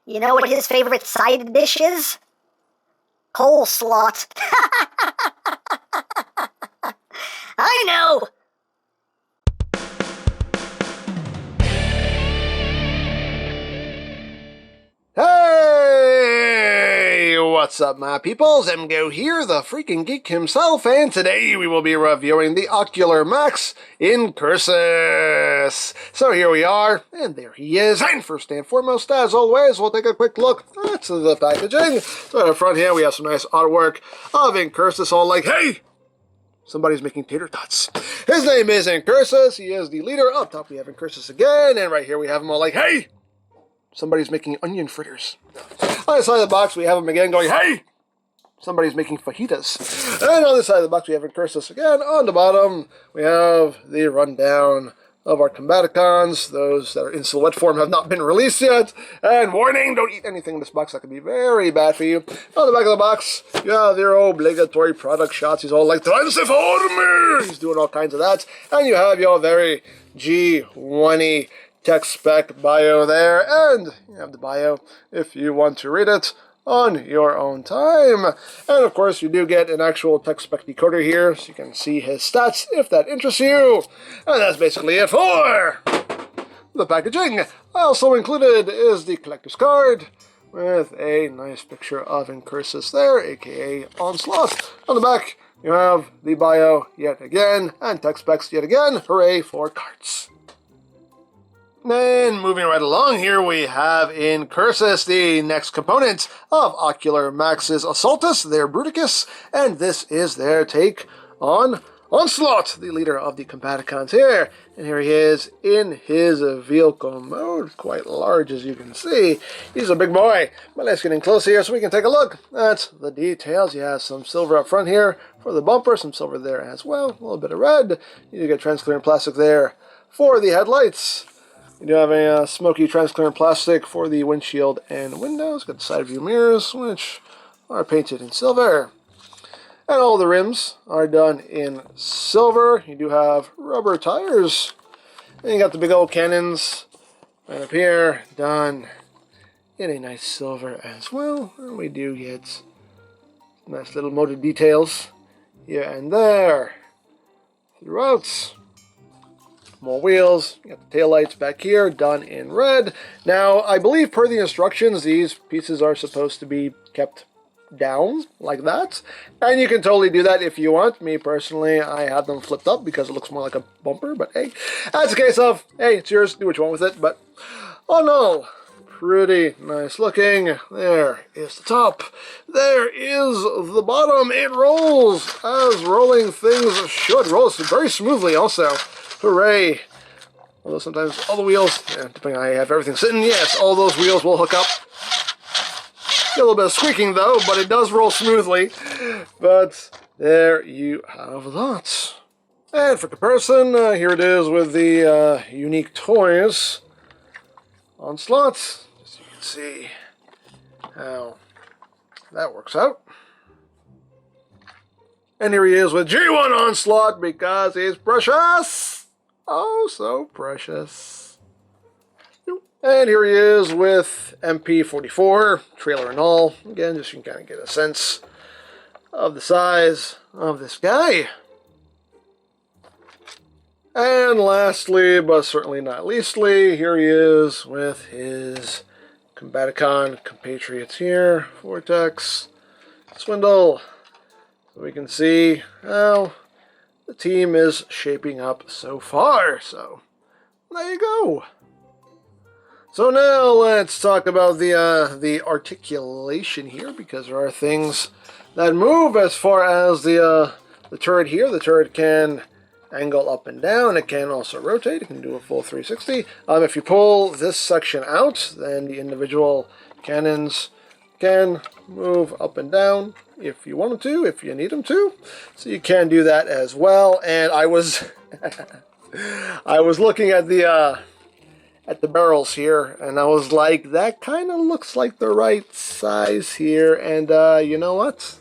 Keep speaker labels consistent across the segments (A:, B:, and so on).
A: You know what his favorite side dish is? Coleslaw. I know!
B: Hey! What's up, my peoples? EmGo here, the freaking geek himself, and today we will be reviewing the Ocular Max INCURSUS. So here we are, and there he is. And first and foremost, as always, we'll take a quick look at the packaging. So at the front here, we have some nice artwork of INCURSUS, all like, hey! Somebody's making tater tots. His name is INCURSUS. He is the leader. Up top, we have INCURSUS again, and right here we have him all like, hey! Somebody's making onion fritters. On the side of the box, we have him again going, hey! Somebody's making fajitas. And on the side of the box, we have INCURSUS again. On the bottom, we have the rundown of our Combaticons. Those that are in silhouette form have not been released yet. And warning, don't eat anything in this box. That could be very bad for you. On the back of the box, you have your obligatory product shots. He's all like, Transformer! He's doing all kinds of that. And you have your very G1-y tech spec bio there, and you have the bio if you want to read it on your own time. And of course, you do get an actual tech spec decoder here, so you can see his stats if that interests you. And that's basically it for the packaging. Also included is the collector's card with a nice picture of INCURSUS there, aka Onslaught. On the back, you have the bio yet again, and tech specs yet again. Hooray for cards. And moving right along here, we have INCURSUS, the next component of Ocular Max's Assaultus, their Bruticus, and this is their take on Onslaught, the leader of the Combaticons here. And here he is in his vehicle mode, quite large as you can see. He's a big boy, but let's get in close here so we can take a look at the details. You have some silver up front here for the bumper, some silver there as well, a little bit of red. You get transparent plastic there for the headlights. You do have a smoky transparent plastic for the windshield and windows. Got the side view mirrors, which are painted in silver. And all the rims are done in silver. You do have rubber tires. And you got the big old cannons right up here, done in a nice silver as well. And we do get nice little motor details here and there throughout. More wheels, you got the taillights back here, done in red. Now, I believe per the instructions, these pieces are supposed to be kept down, like that. And you can totally do that if you want. Me, personally, I have them flipped up because it looks more like a bumper, but hey, that's a case of, hey, it's yours, do what you want with it, but, oh no, pretty nice looking. There is the top. There is the bottom. It rolls as rolling things should. Rolls very smoothly also. Hooray! Although sometimes all the wheels, depending on how you have everything sitting, yes, all those wheels will hook up. Get a little bit of squeaking though, but it does roll smoothly. But there you have that. And for comparison, here it is with the unique toys Onslaught. As you can see how that works out. And here he is with G1 Onslaught because he's precious. Oh, so precious. And here he is with MP44, trailer and all. Again, just so you can kind of get a sense of the size of this guy. And lastly, but certainly not leastly, here he is with his Combaticon compatriots here. Vortex, Swindle. So we can see how the team is shaping up so far. So there you go. So now let's talk about the articulation here, because there are things that move as far as the turret here. The turret can angle up and down. It can also rotate. It can do a full 360. If you pull this section out, then the individual cannons can move up and down if you want them to, if you need them to. So you can do that as well. And I was I was looking at the barrels here, and I was like, that kind of looks like the right size here. And you know what?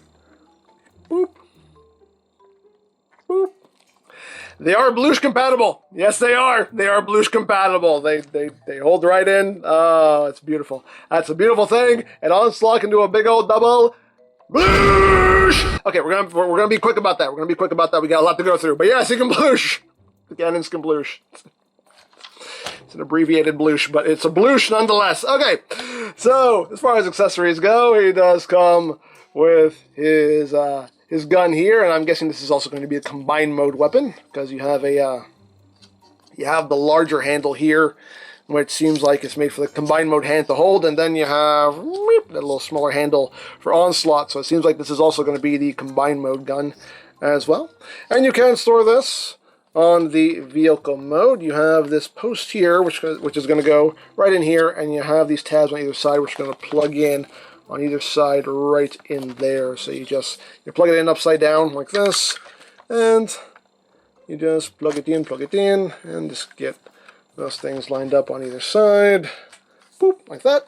B: Boop. Boop. They are Blush compatible. Yes, they are. They are Blush compatible. They hold right in. Oh, it's beautiful. That's a beautiful thing. And Onslaught can do a big old double Blush. Okay, we're gonna be quick about that. We're gonna be quick about that. We got a lot to go through. But yes, he can Blush. The cannons can Blush. It's an abbreviated Blush, but it's a Blush nonetheless. Okay, so as far as accessories go, he does come with his gun here, and I'm guessing this is also going to be a combined mode weapon because you have the larger handle here, which seems like it's made for the combined mode hand to hold, and then you have that little smaller handle for Onslaught. So it seems like this is also going to be the combined mode gun as well, and you can store this on the vehicle mode. You have this post here, which is going to go right in here, and you have these tabs on either side, which are going to plug in on either side right in there. So you plug it in upside down like this, and you just plug it in, and just get those things lined up on either side. Boop, like that.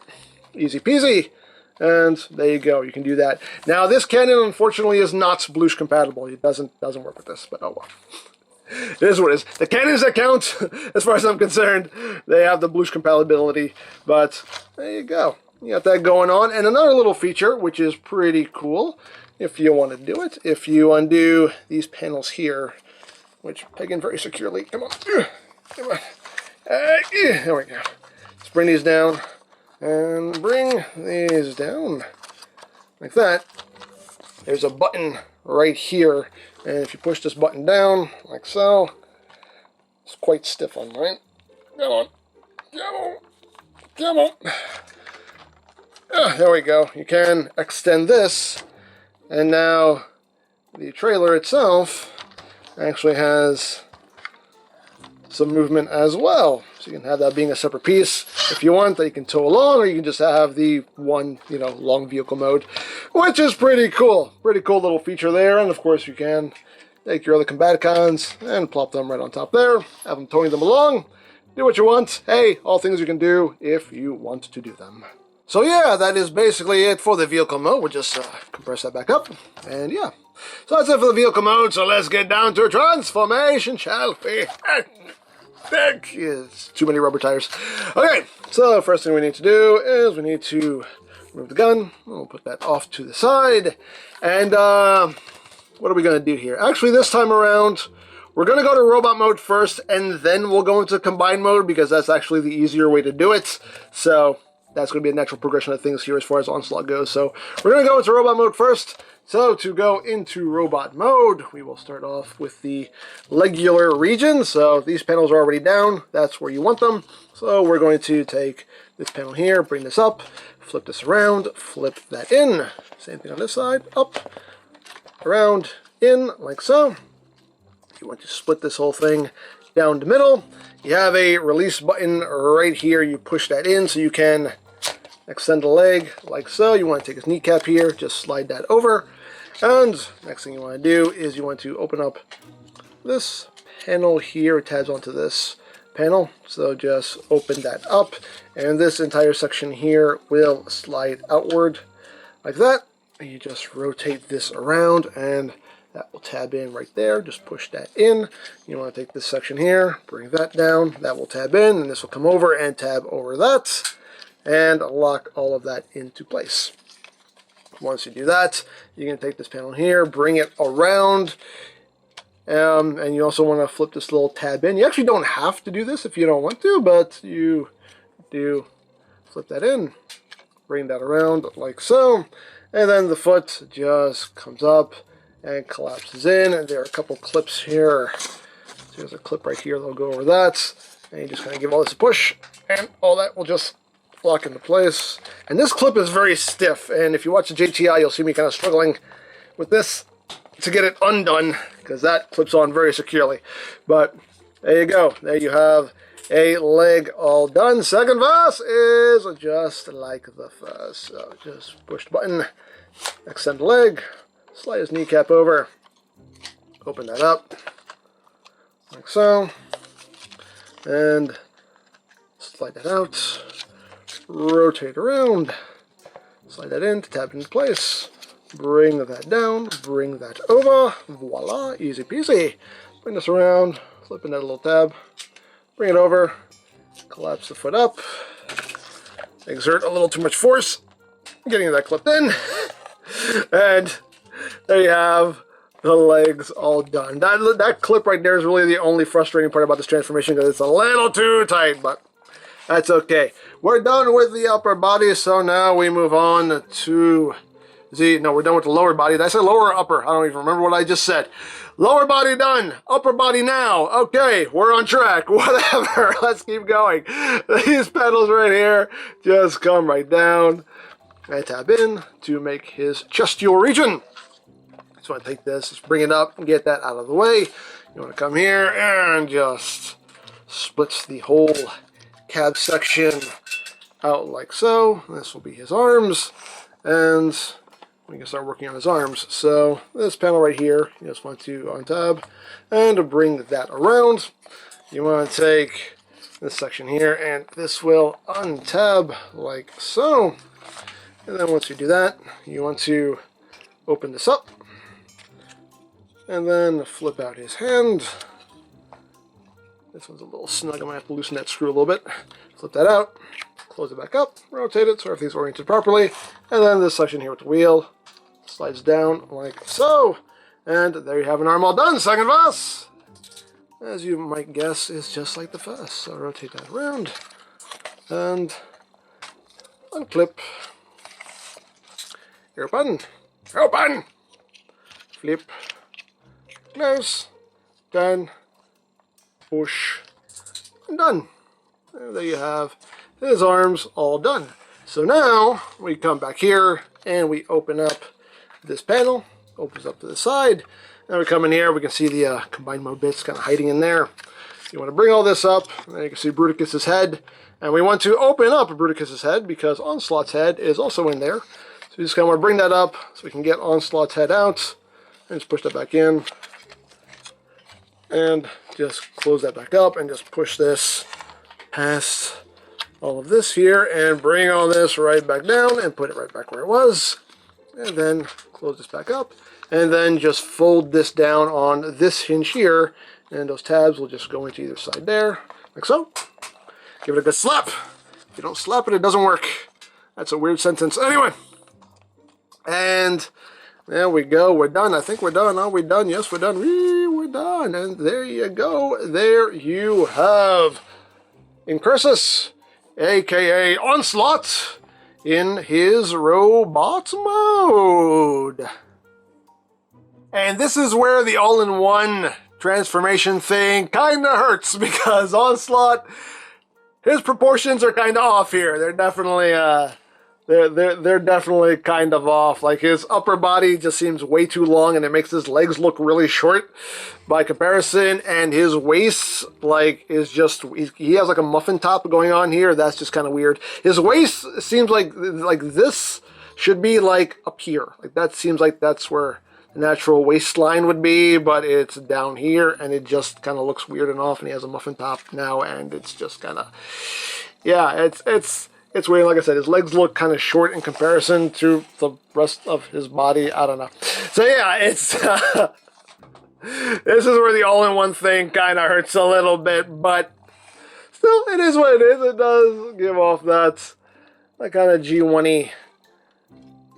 B: Easy peasy. And there you go. You can do that. Now, this cannon, unfortunately, is not Blush compatible. It doesn't work with this, but oh well. It is what it is. The cannons that count, as far as I'm concerned, they have the Blush compatibility. But there you go. You got that going on. And another little feature, which is pretty cool, if you want to do it, if you undo these panels here, which peg in very securely. Come on. Come on. There we go. Let's bring these down. And bring these down. Like that. There's a button right here. And if you push this button down, like so, it's quite stiff on mine. Come on. Come on. Come on. There we go. You can extend this, and now the trailer itself actually has some movement as well. So you can have that being a separate piece if you want, that you can tow along, or you can just have the one, long vehicle mode, which is pretty cool. Pretty cool little feature there. And of course you can take your other Combaticons and plop them right on top there, have them towing them along, do what you want. Hey, all things you can do if you want to do them. So yeah, that is basically it for the vehicle mode. We'll just compress that back up, and yeah. So that's it for the vehicle mode, so let's get down to transformation, shall we? It's too many rubber tires. Okay, so first thing we need to do is we need to remove the gun. We'll put that off to the side. And what are we going to do here? Actually, this time around, we're going to go to robot mode first, and then we'll go into combined mode, because that's actually the easier way to do it. So that's going to be a natural progression of things here as far as Onslaught goes. So we're going to go into robot mode first. So to go into robot mode, we will start off with the legular region. So these panels are already down. That's where you want them. So we're going to take this panel here, bring this up, flip this around, flip that in. Same thing on this side, up, around, in, like so. If you want to split this whole thing down the middle, you have a release button right here. You push that in so you can extend the leg like so. You want to take his kneecap here, just slide that over. And next thing you want to do is you want to open up this panel here. It tabs onto this panel. So just open that up, and this entire section here will slide outward like that. And you just rotate this around, and that will tab in right there. Just push that in. You want to take this section here, bring that down. That will tab in, and this will come over and tab over that, and lock all of that into place. Once you do that, you can take this panel here, bring it around, and you also want to flip this little tab in. You actually don't have to do this if you don't want to, but you do flip that in, bring that around like so, and then the foot just comes up and collapses in. And there are a couple clips here. So there's a clip right here that'll go over that, and you just kind of give all this a push, and all that will just lock into place. And this clip is very stiff, and if you watch the JTI, you'll see me kind of struggling with this to get it undone, because that clips on very securely. But there you go. There you have a leg all done. Second verse is just like the first. So just push the button, extend the leg, slide his kneecap over, open that up like so, and slide that out. Rotate around, slide that in to tab into place, bring that down, bring that over, voila, easy peasy. bring this around, flip in that little tab, bring it over, collapse the foot up, exert a little too much force, getting that clipped in, and there you have the legs all done. That clip right there is really the only frustrating part about this transformation, because it's a little too tight, but that's okay. We're done with the upper body, so now we move on to we're done with the lower body. Did I say lower or upper? I don't even remember what I just said. Lower body done. Upper body now. Okay, we're on track. Whatever. Let's keep going. These pedals right here just come right down and tab in to make his chestial region. So I take this, just bring it up and get that out of the way. You want to come here and just splits the whole cab section out like so. This will be his arms, and we can start working on his arms. So this panel right here, you just want to untab and bring that around. You want to take this section here, and this will untab like so. And then once you do that, you want to open this up and then flip out his hand. This one's a little snug. I'm going to have to loosen that screw a little bit. Flip that out, close it back up, rotate it so everything's oriented properly, and then this section here with the wheel slides down like so. And there you have an arm all done. Second verse, as you might guess, is just like the first. So rotate that around and unclip. Open, open, flip, close, done, push, and done. And there you have his arms all done. So now we come back here and we open up this panel, opens up to the side. Now we come in here, we can see the combined mode bits kind of hiding in there. You want to bring all this up, and you can see Bruticus's head. And we want to open up Bruticus's head because Onslaught's head is also in there. So we just kind of want to bring that up so we can get Onslaught's head out. And just push that back in. And just close that back up and just push this past all of this here and bring all this right back down and put it right back where it was. And then close this back up. And then just fold this down on this hinge here. And those tabs will just go into either side there, like so. Give it a good slap. If you don't slap it, it doesn't work. That's a weird sentence. Anyway. And there we go. We're done. I think we're done. Are we done? Yes, we're done. We're done. And there you go. There you have INCURSUS, a.k.a. Onslaught, in his robot mode. And this is where the all-in-one transformation thing kind of hurts, because Onslaught, his proportions are kind of off here. They're definitely they're definitely kind of off. Like, his upper body just seems way too long, and it makes his legs look really short by comparison. And his waist, like, is just, he has like a muffin top going on here. That's just kind of weird. His waist seems like this should be like up here. Like, that seems like that's where the natural waistline would be, but it's down here, and it just kind of looks weird and off. And he has a muffin top now, and it's just kind of, yeah, it's weird. Like I said, his legs look kind of short in comparison to the rest of his body. I don't know. So yeah, it's this is where the all-in-one thing kind of hurts a little bit, but still, it is what it is. It does give off that kind of G1-y,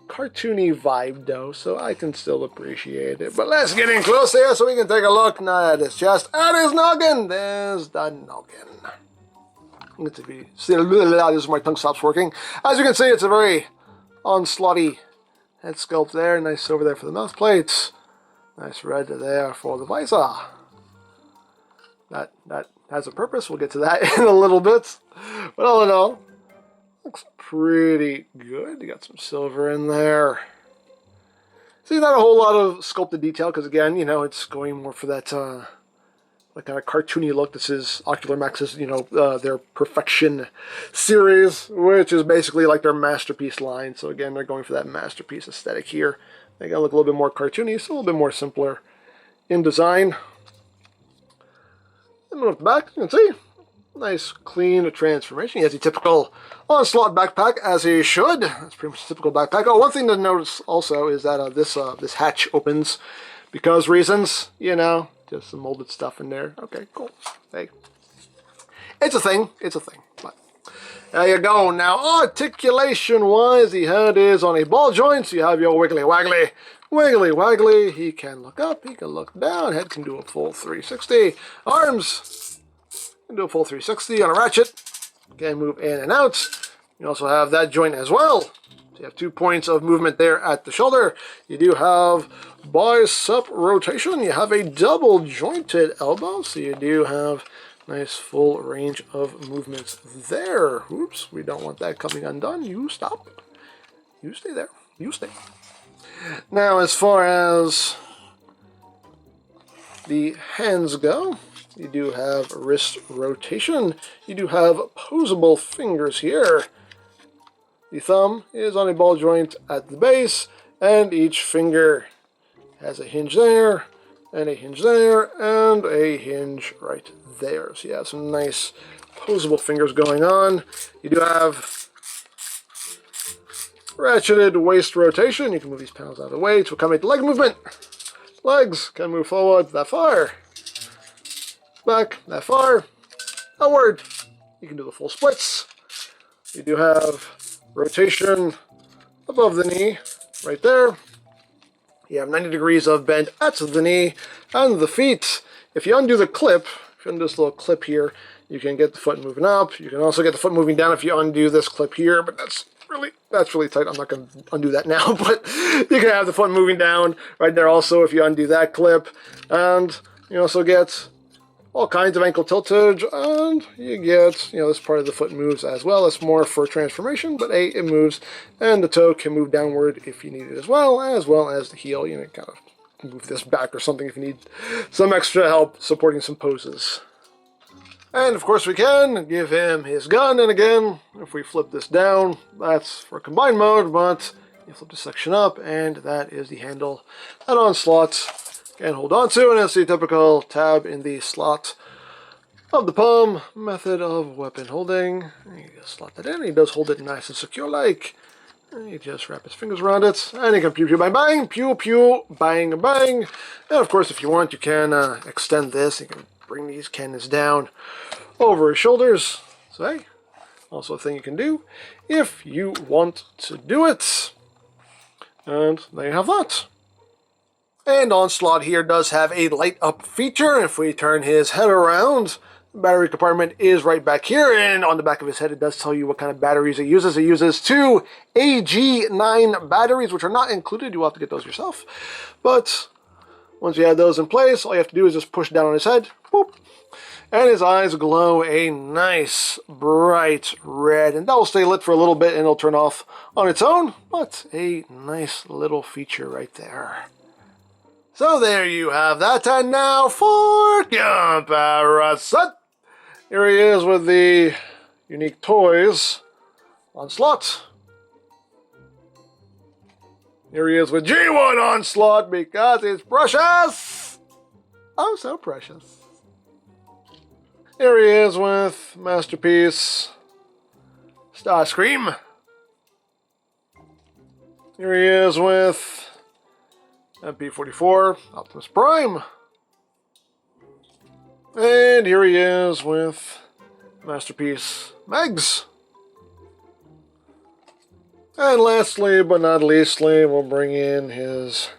B: cartoony vibe, though, so I can still appreciate it. But let's get in close here so we can take a look. Not at his chest, at his noggin. There's the noggin. This is my tongue stops working. As you can see, it's a very onslaughty head sculpt there. Nice over there for the mouth plates. Nice red there for the visor. That has a purpose. We'll get to that in a little bit. But all in all, looks pretty good. You got some silver in there. See, not a whole lot of sculpted detail because, again, you know, it's going more for that like kind of cartoony look. This is Ocular Max's, you know, their Perfection series, which is basically like their masterpiece line. So again, they're going for that masterpiece aesthetic here. They gotta look a little bit more cartoony, so a little bit more simpler in design. And move back, you can see, nice clean transformation. He has the typical Onslaught backpack, as he should. That's pretty much a typical backpack. Oh, one thing to notice also is that this hatch opens because reasons, you know. Just some molded stuff in there. Okay, cool. Hey. It's a thing. It's a thing. But there you go. Now, articulation-wise, the head is on a ball joint, so you have your wiggly waggly. Wiggly waggly. He can look up. He can look down. Head can do a full 360. Arms can do a full 360 on a ratchet. Can move in and out. You also have that joint as well. So you have 2 points of movement there at the shoulder. You do have bicep rotation. You have a double jointed elbow, so you do have nice full range of movements there. Oops, we don't want that coming undone. You stop. You stay there. You stay. Now, as far as the hands go, you do have wrist rotation. You do have posable fingers here. The thumb is on a ball joint at the base, and each finger has a hinge there, and a hinge there, and a hinge right there. So you have some nice posable fingers going on. You do have ratcheted waist rotation. You can move these panels out of the way to accommodate the leg movement. Legs can move forward that far, back that far, outward. You can do the full splits. You do have rotation above the knee right there. You have 90 degrees of bend at the knee and the feet. If you undo the clip, if you undo this little clip here, you can get the foot moving up. You can also get the foot moving down if you undo this clip here, but that's really tight. I'm not going to undo that now, but you can have the foot moving down right there also if you undo that clip. And you also get all kinds of ankle tiltage, and you get, this part of the foot moves as well. It's more for transformation, but it moves, and the toe can move downward if you need it as well as the heel. Kind of move this back or something if you need some extra help supporting some poses. And of course we can give him his gun, and again, if we flip this down, that's for combined mode, but you flip this section up, and that is the handle that Onslaught can hold on to, and it's the typical tab in the slot of the palm method of weapon holding. You just slot that in. He does hold it nice and secure like. And you just wrap his fingers around it, and you can pew pew bang bang, pew pew bang bang. And of course, if you want, you can extend this. You can bring these cannons down over his shoulders. So hey, also a thing you can do if you want to do it. And there you have that. And Onslaught here does have a light up feature. If we turn his head around, the battery compartment is right back here, and on the back of his head it does tell you what kind of batteries it uses. It uses 2 AG9 batteries, which are not included. You'll have to get those yourself. But once you have those in place, all you have to do is just push down on his head, boop, and his eyes glow a nice bright red, and that will stay lit for a little bit and it'll turn off on its own, but a nice little feature right there. So there you have that, and now for comparison. Here he is with the unique toys Onslaught. Here he is with G1 Onslaught because it's precious. Oh, so precious. Here he is with Masterpiece Starscream. Here he is with MP44 Optimus Prime. And here he is with Masterpiece Megs. And lastly, but not leastly, we'll bring in his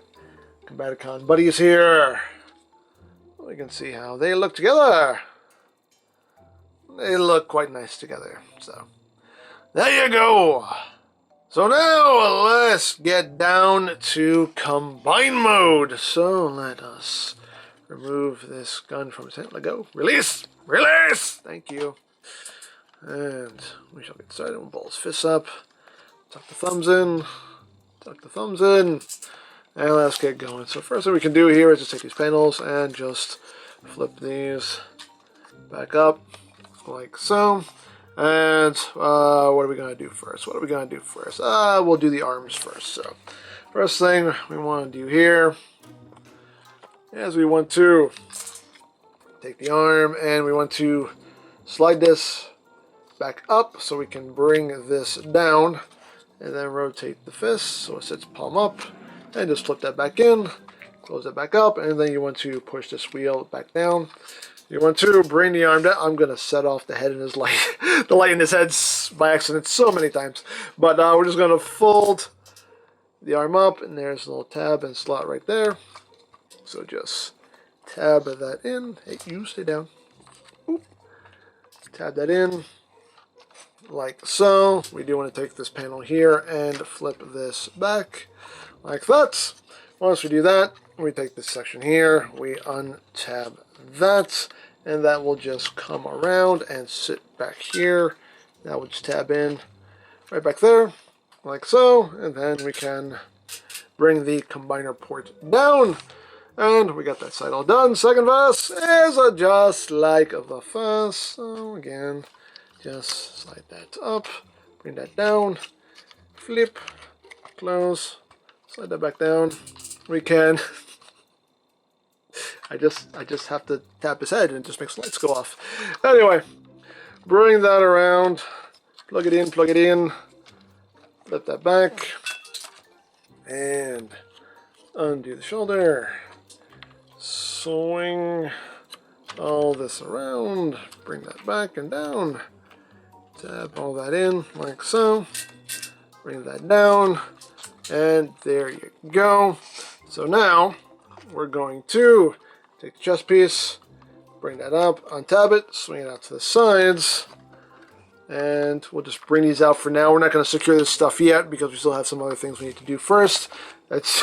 B: Combaticon buddies here. We can see how they look together. They look quite nice together. So, there you go. So now, let's get down to combine mode. So, let us remove this gun from his hand. Let go. Release! Release! Thank you. And we shall get started. We'll ball his fists up. Tuck the thumbs in. Tuck the thumbs in. And let's get going. So first thing we can do here is just take these panels and just flip these back up like so. And what are we going to do first? We'll do the arms first. So first thing we want to do here is we want to take the arm and we want to slide this back up so we can bring this down, and then rotate the fist so it sits palm up, and just flip that back in Close it back up, and then you want to push this wheel back down. You want to bring the arm down. I'm going to set off the head in his light, the light in his head by accident so many times. But we're just going to fold the arm up, and there's a little tab and slot right there. So just tab that in. Hey, you stay down. Oop. Tab that in like so. We do want to take this panel here and flip this back like that. Once we do that, we take this section here, we untab that, and that will just come around and sit back here. That will just tab in right back there, like so, and then we can bring the combiner port down, and we got that side all done. Second verse is just like the first, so again, just slide that up, bring that down, flip, close, slide that back down. We can. I just have to tap his head and it just makes lights go off. Anyway, bring that around, plug it in, flip that back, and undo the shoulder. Swing all this around, bring that back and down, tab all that in like so, bring that down, and there you go. So now we're going to take the chest piece, bring that up, untab it, swing it out to the sides, and we'll just bring these out for now. We're not going to secure this stuff yet because we still have some other things we need to do first. That's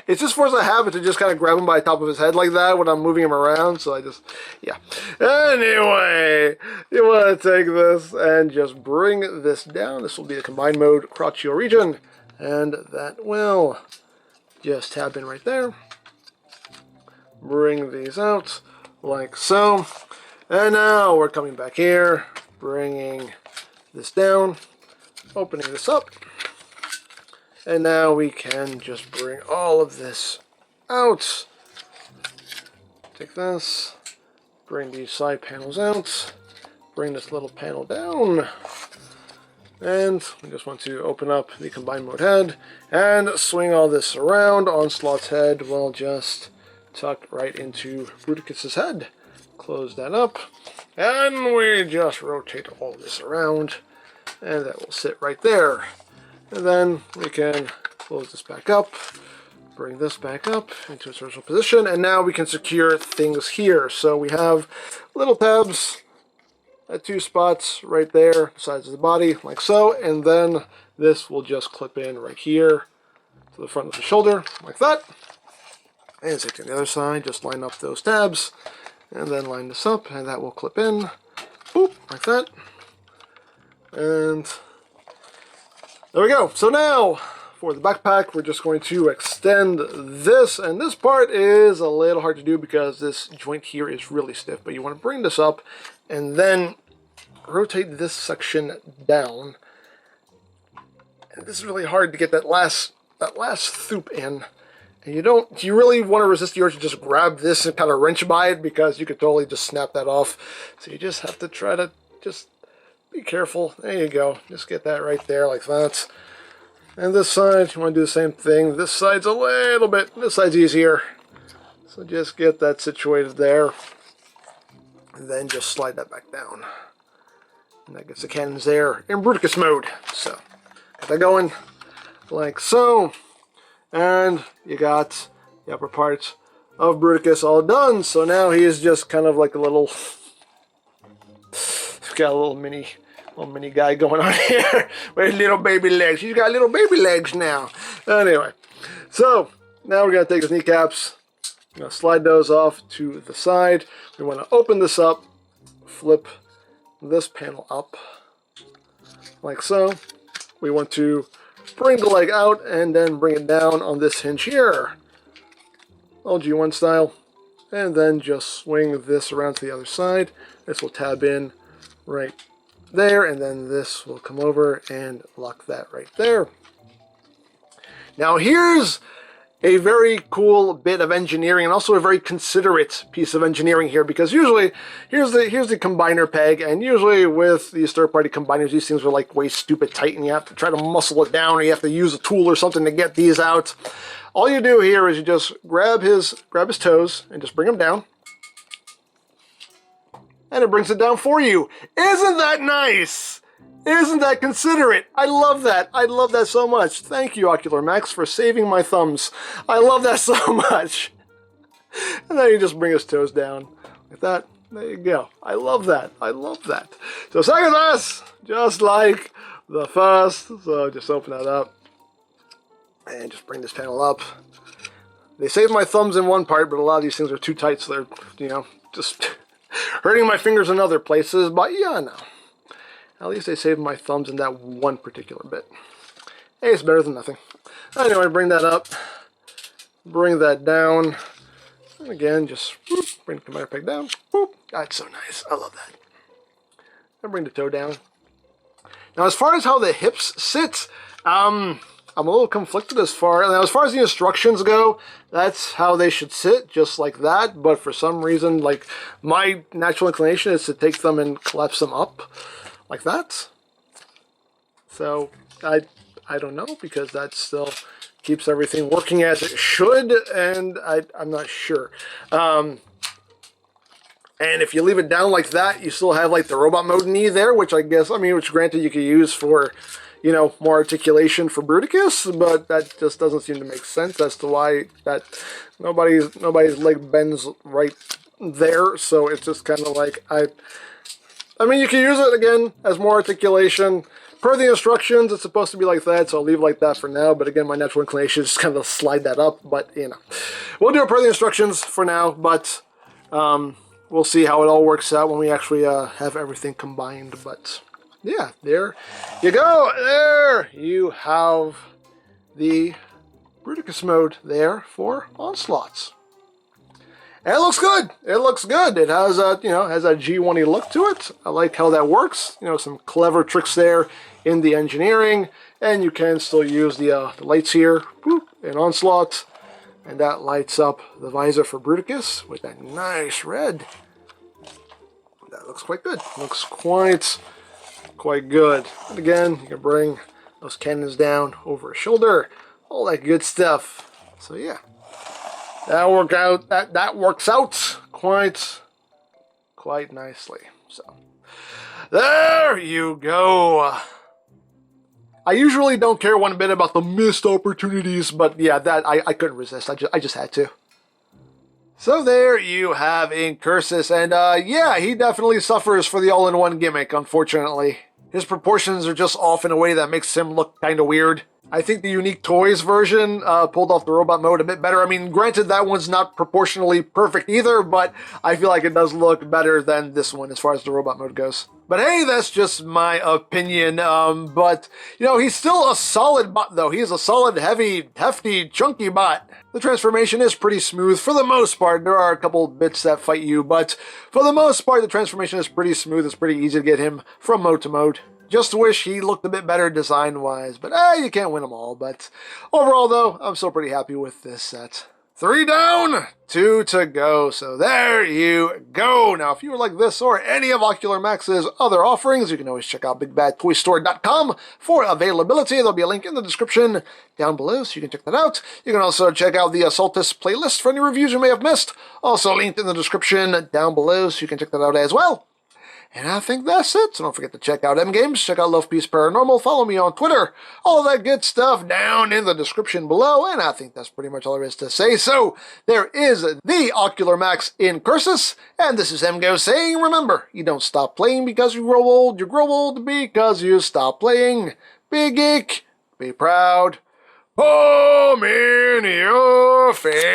B: it's just force of habit to just kind of grab him by the top of his head like that when I'm moving him around, so I just, yeah. Anyway, you want to take this and just bring this down. This will be the combined mode crotcheo region, and that will just tab in right there. Bring these out like so. And now we're coming back here, bringing this down, opening this up. And now we can just bring all of this out. Take this, bring these side panels out, bring this little panel down, and we just want to open up the combined mode head and swing all this around. Onslaught's head will just tuck right into Bruticus's head. Close that up, and we just rotate all this around, and that will sit right there. And then we can close this back up, bring this back up into its original position, and now we can secure things here. So we have little tabs at 2 spots right there, sides of the body, like so, and then this will just clip in right here to the front of the shoulder, like that. And same thing on the other side, just line up those tabs, and then line this up, and that will clip in, boop, like that. And there we go. So now, for the backpack, we're just going to extend this, and this part is a little hard to do because this joint here is really stiff, but you want to bring this up and then rotate this section down. And this is really hard to get that last thoop in. And you really want to resist the urge to just grab this and kind of wrench by it, because you could totally just snap that off. So you just have to try to just be careful. There you go. Just get that right there like that. And this side, you want to do the same thing. This side's a little bit, this side's easier. So just get that situated there. And then just slide that back down. And that gets the cannons there in Bruticus mode. So, get that going like so. And you got the upper part of Bruticus all done. So now he is just kind of like a little, he's got a little mini guy going on here with little baby legs. He's got little baby legs now. Anyway, so now we're going to take his kneecaps, slide those off to the side. We want to open this up, flip this panel up like so. We want to bring the leg out and then bring it down on this hinge here, LG1 style, and then just swing this around to the other side. This will tab in right there, and then this will come over and lock that right there. Now here's a very cool bit of engineering, and also a very considerate piece of engineering here, because usually here's the combiner peg, and usually with these third-party combiners, these things are like way stupid tight, and you have to try to muscle it down, or you have to use a tool or something to get these out. All you do here is you just grab his toes and just bring them down, and it brings it down for you. Isn't that nice? Isn't that considerate? I love that. I love that so much. Thank you, Ocular Max, for saving my thumbs. I love that so much. And then you just bring his toes down like that. There you go. I love that. I love that. So second class, just like the first. So just open that up and just bring this panel up. They saved my thumbs in one part, but a lot of these things are too tight, so they're, just hurting my fingers in other places. But yeah, no. At least they saved my thumbs in that one particular bit. Hey, it's better than nothing. Anyway, bring that up. Bring that down. And again, just whoop, bring the combiner peg down. Whoop. That's so nice. I love that. And bring the toe down. Now, as far as how the hips sit, I'm a little conflicted as far as the instructions go. That's how they should sit, just like that. But for some reason, like, my natural inclination is to take them and collapse them up. Like that. So I don't know, because that still keeps everything working as it should, and I'm not sure. And if you leave it down like that, you still have like the robot mode knee there, which which granted you could use for, more articulation for Bruticus, but that just doesn't seem to make sense as to why that nobody's leg bends right there. So it's just kind of like you can use it, again, as more articulation. Per the instructions, it's supposed to be like that, so I'll leave it like that for now. But again, my natural inclination is just kind of slide that up. But, we'll do it per the instructions for now. But we'll see how it all works out when we actually have everything combined. But, yeah, there you go. There you have the Bruticus mode there for Onslaughts. And it looks good. It looks good. It has a, has a G1-y look to it. I like how that works. Some clever tricks there in the engineering. And you can still use the lights here in Onslaught. And that lights up the visor for Bruticus with that nice red. That looks quite good. Looks quite good. And again, you can bring those cannons down over his shoulder. All that good stuff. So yeah. That works out quite nicely. So there you go. I usually don't care one bit about the missed opportunities, but yeah, that I couldn't resist. I just had to. So there you have INCURSUS, and yeah, he definitely suffers for the all-in-one gimmick, unfortunately. His proportions are just off in a way that makes him look kind of weird. I think the Unique Toys version pulled off the robot mode a bit better. I mean, granted, that one's not proportionally perfect either, but I feel like it does look better than this one as far as the robot mode goes. But hey, that's just my opinion. But, he's still a solid bot, though. He's a solid, heavy, hefty, chunky bot. The transformation is pretty smooth for the most part. There are a couple bits that fight you, but for the most part, the transformation is pretty smooth. It's pretty easy to get him from mode to mode. Just wish he looked a bit better design-wise, but you can't win them all. But overall, though, I'm still pretty happy with this set. 3 down, 2 to go. So there you go. Now, if you would like this or any of Ocular Max's other offerings, you can always check out BigBadToyStore.com for availability. There'll be a link in the description down below, so you can check that out. You can also check out the Assaultus playlist for any reviews you may have missed. Also linked in the description down below, so you can check that out as well. And I think that's it. So don't forget to check out EmGo's, check out Love Peace Paranormal, follow me on Twitter, all that good stuff down in the description below. And I think that's pretty much all there is to say. So there is the Ocular Max INCURSUS, and this is EmGo saying, remember, you don't stop playing because you grow old because you stop playing. Be geek, be proud, palm in your face.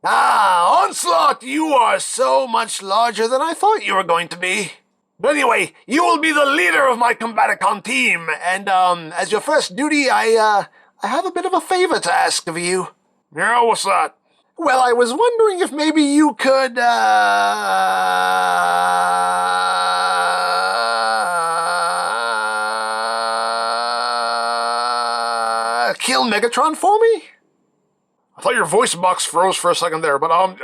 B: Ah, Onslaught, you are so much larger than I thought you were going to be. But anyway, you will be the leader of my Combaticon team, and as your first duty, I have a bit of a favor to ask of you. Yeah, what's that? Well, I was wondering if maybe you could, kill Megatron for me? I thought your voice box froze for a second there, but I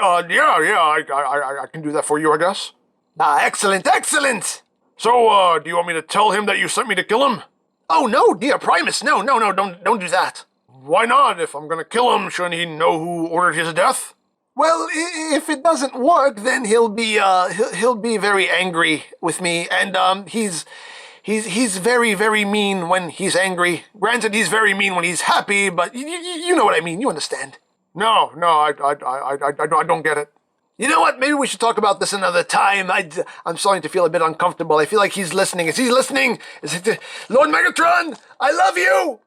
B: can do that for you, I guess. Excellent. So, do you want me to tell him that you sent me to kill him? Oh no, dear Primus, no, don't do that. Why not? If I'm gonna kill him, shouldn't he know who ordered his death? Well, if it doesn't work, then he'll be very angry with me, and he's very, very mean when he's angry. Granted, he's very mean when he's happy, but you know what I mean. You understand? No, I don't get it. You know what? Maybe we should talk about this another time. I'm starting to feel a bit uncomfortable. I feel like he's listening. Is he listening? Lord Megatron, I love you!